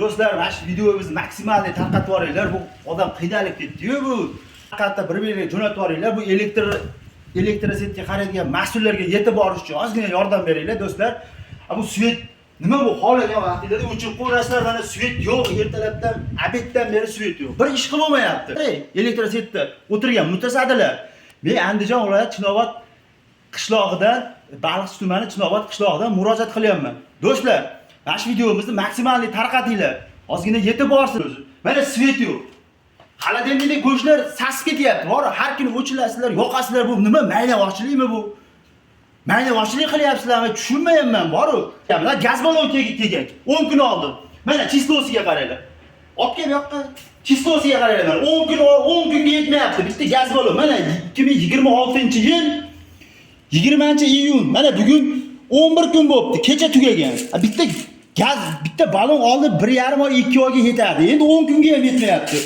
Do'stlar, mana shu videomizni maksimalniy tarqatib yuboringlar. Bu odam qiynalib ketdi-yu bu. Haqiqatda bir-biriga jo'natib yuboringlar. Bu elektrosetga qaraydigan mas'ullarga yetib borish uchun ozgina yordam beringlar do'stlar. Bu svet nima bu holagan vaqtida o'chirib qo'yasizlar, mana svet yo'q, ertalabdan, obeddan beri svet yo'q. Bir ish qilib bo'lmayapti. Elektrosetda o'tirgan mutasaddilar. Men Andijon viloyat Chinobod qishlog'idan, Baliqchi tumani Chinobod qishlog'idan murojaat qilyapman. Do'stlar, mana shu videomizni maksimalniy tarqatinglar. Ozgina yetib borsin o'zi. Mana svet yo'q. Xolodilnikda go'shtlar sasib ketyapti. Bor, har kuni o'chilasizlar, yoqasizlar. Bu nima? Mayli-voshchilikmi bu? Mayli-voshchilik qilyapsizlarmi? Tushunmayapman, boru. Mana gaz balon kelgan 10 kun oldin. Mana chislosiga qaranglar. Olib kel bu yoqqa. Chislosiga qaranglar. 10 kunga yetmayapti. Bitta gaz balon. Mana 2026-yil 20-iyun. Mana bugun 11 kun bo'libdi. Kecha tugagan. Bitta gaz, bitta balon oldi 1,5 oy, 2 oyga yetadi. Endi 10 kunga ham yetmayapti.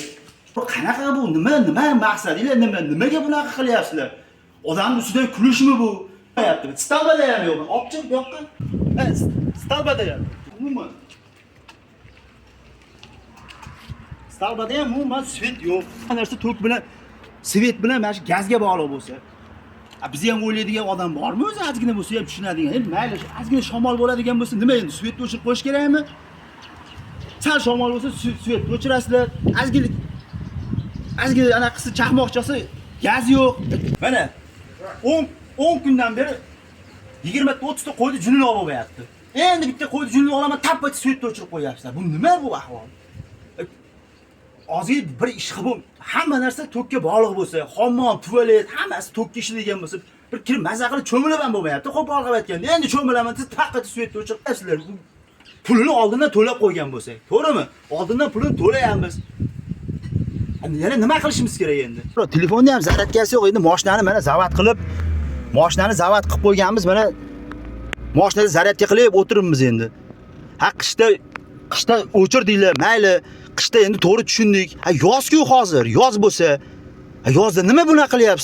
Bu qanaqa bu? Nima maqsadinglar? Nimaga bunaqa qilyapsizlar? Odamning ustidan kulishmi bu? Qilyapti. Stalbada ham yo'q. Olib chiq bu yoqqa. Stalbada ham. Umuman. Stalbada ham umuman svet yo'q. Narsa tok bilan, svet bilan mana shu gazga bog'liq bo'lsa. Biz ham o'ylaydigan odam bormi o'zi? Ozgina bo'lsa ham tushunadigan. Endi mayli, ozgina shamol bo'ladigan bo'lsa, nima endi svetni o'chirib qo'yish kerakmi? Sal shamol bo'lsa, svetni o'chirasizlar. Ozgina anaqasi chaqmoqchasi gaz yo'q. Mana 10 kundan beri 20-30 ta qo'yni junini olib bo'lyapti. Endi bitta qo'yni junini olaman, tappa svetni o'chirib qo'yapsizlar. Bu nima bu ahvol? Ozgina bir ish qilib, hamma narsa tokka bog'liq bo'lsa, hammom, tualet, hammasi tokka ishlaydigan bo'lsa, bir kirib maza qilib cho'milib ham bo'lmayapti. Qo'pol qilib aytganda, endi cho'milaman, siz faqat svetni o'chirib qo'yasizlar. Pulini oldindan to'lab qo'ygan bo'lsak, to'g'rimi? Oldindan pulini to'layapmiz. Yana nima qilishimiz kerak endi? Telefonni ham zaryadkasi yo'q. Endi mashinani mana zavat qilib, mashinani zavat qilib qo'yganmiz. Mana mashinani zaryadka qilib o'tiribmiz endi. Ha, qishda o'chirdinglar, mayli. Qishda endi to'g'ri tushundik. Yoz-ku hozir, yoz bo'lsa, yozda nima bunaqa qilyapsiz?